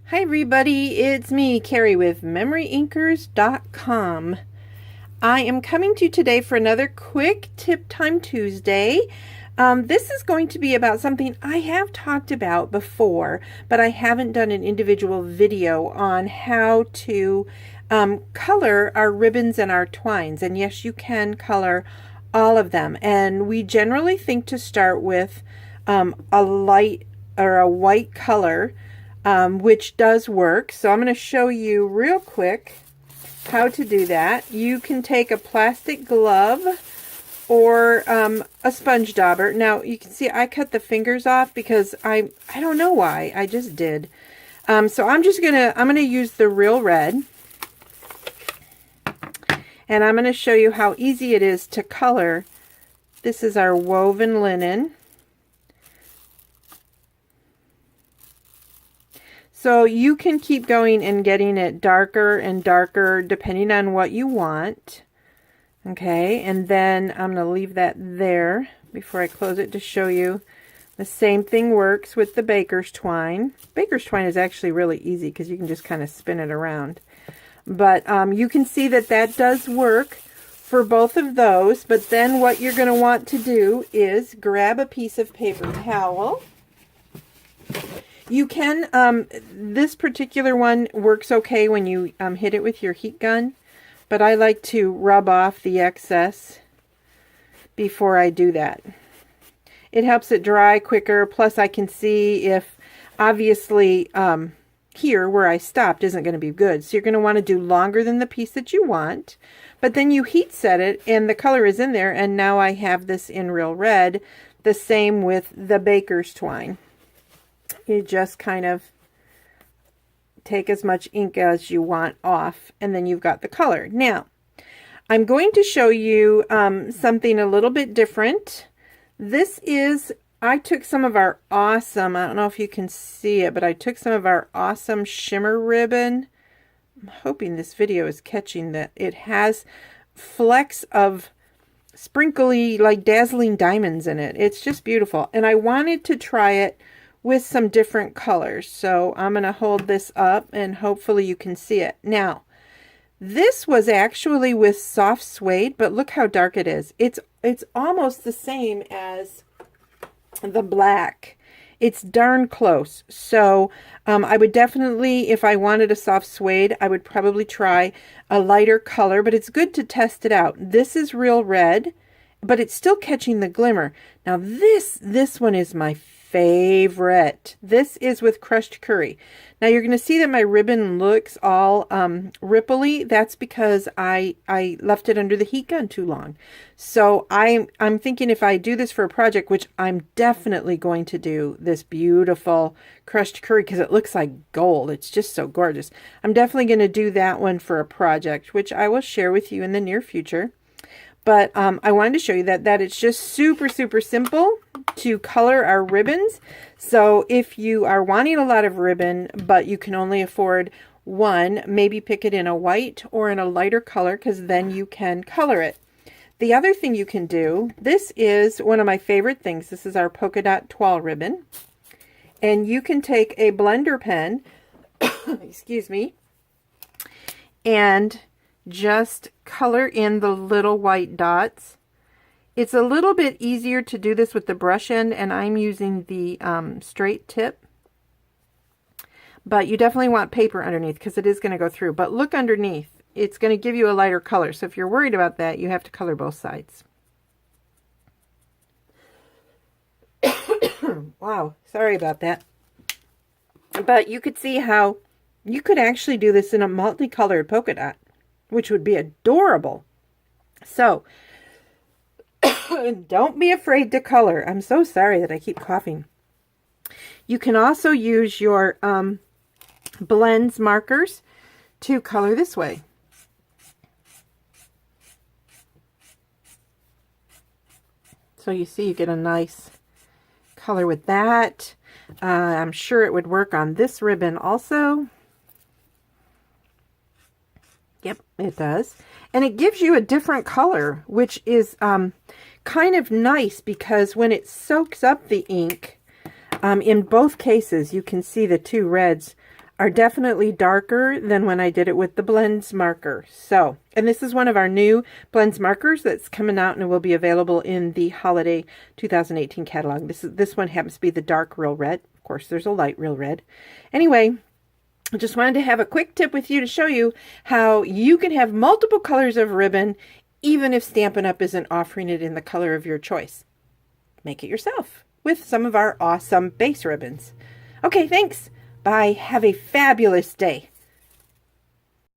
Hi everybody, it's me, Carrie with MemoryINKers.com. I am coming to you today for another quick Tip Time Tuesday. This is going to be about something I have talked about before, but I haven't done an individual video on how to color our ribbons and our twines. And yes, you can color all of them. And we generally think to start with a light or a white color, which does work. So I'm going to show you real quick how to do that. You can take a plastic glove or a sponge dauber. Now you can see I cut the fingers off because I don't know why, I just did. So I'm gonna use the Real Red, and I'm gonna show you how easy it is to color. This is our woven linen. So you can keep going and getting it darker and darker depending on what you want. Okay, and then I'm going to leave that there before I close it to show you. The same thing works with the baker's twine. Baker's twine is actually really easy because you can just kind of spin it around. But you can see that that does work for both of those. But then what you're going to want to do is grab a piece of paper towel. You can, this particular one works okay when you hit it with your heat gun, but I like to rub off the excess before I do that. It helps it dry quicker, plus I can see if, obviously, here where I stopped isn't going to be good. So you're going to want to do longer than the piece that you want, but then you heat set it and the color is in there, and now I have this in Real Red. The same with the baker's twine. You just kind of take as much ink as you want off, and then you've got the color. Now, I'm going to show you something a little bit different. This is, I took some of our awesome, I don't know if you can see it, but I took some of our awesome shimmer ribbon. I'm hoping this video is catching that. It has flecks of sprinkly, like dazzling diamonds in it. It's just beautiful. And I wanted to try it with some different colors. So I'm going to hold this up and hopefully you can see it. Now, this was actually with soft suede, but look how dark it is. It's almost the same as the black. It's darn close. So I would definitely, if I wanted a soft suede, I would probably try a lighter color, but it's good to test it out. This is Real Red, but it's still catching the glimmer. Now this one is my favorite. This is with crushed curry. Now you're going to see that my ribbon looks all ripply. That's because I left it under the heat gun too long. So I'm thinking if I do this for a project, which I'm definitely going to do, this beautiful crushed curry because it looks like gold. It's just so gorgeous. I'm definitely going to do that one for a project, which I will share with you in the near future. But I wanted to show you that it's just super, super simple to color our ribbons. So if you are wanting a lot of ribbon, but you can only afford one, maybe pick it in a white or in a lighter color, because then you can color it. The other thing you can do, this is one of my favorite things. This is our polka dot toile ribbon. And you can take a blender pen, excuse me, and just color in the little white dots. It's a little bit easier to do this with the brush end, and I'm using the straight tip. But you definitely want paper underneath because it is going to go through. But look underneath. It's going to give you a lighter color. So if you're worried about that, you have to color both sides. Wow, sorry about that. But you could see how you could actually do this in a multicolored polka dot, which would be adorable. So, don't be afraid to color. I'm so sorry that I keep coughing. You can also use your blends markers to color this way. So you see you get a nice color with that. I'm sure it would work on this ribbon also. Yep, it does. And it gives you a different color, which is kind of nice because when it soaks up the ink, in both cases, you can see the two reds are definitely darker than when I did it with the blends marker. So, and this is one of our new blends markers that's coming out and will be available in the holiday 2018 catalog. This one happens to be the dark real red. Of course, there's a light real red. Anyway, I just wanted to have a quick tip with you to show you how you can have multiple colors of ribbon even if Stampin' Up! Isn't offering it in the color of your choice. Make it yourself with some of our awesome base ribbons. Okay, thanks. Bye. Have a fabulous day.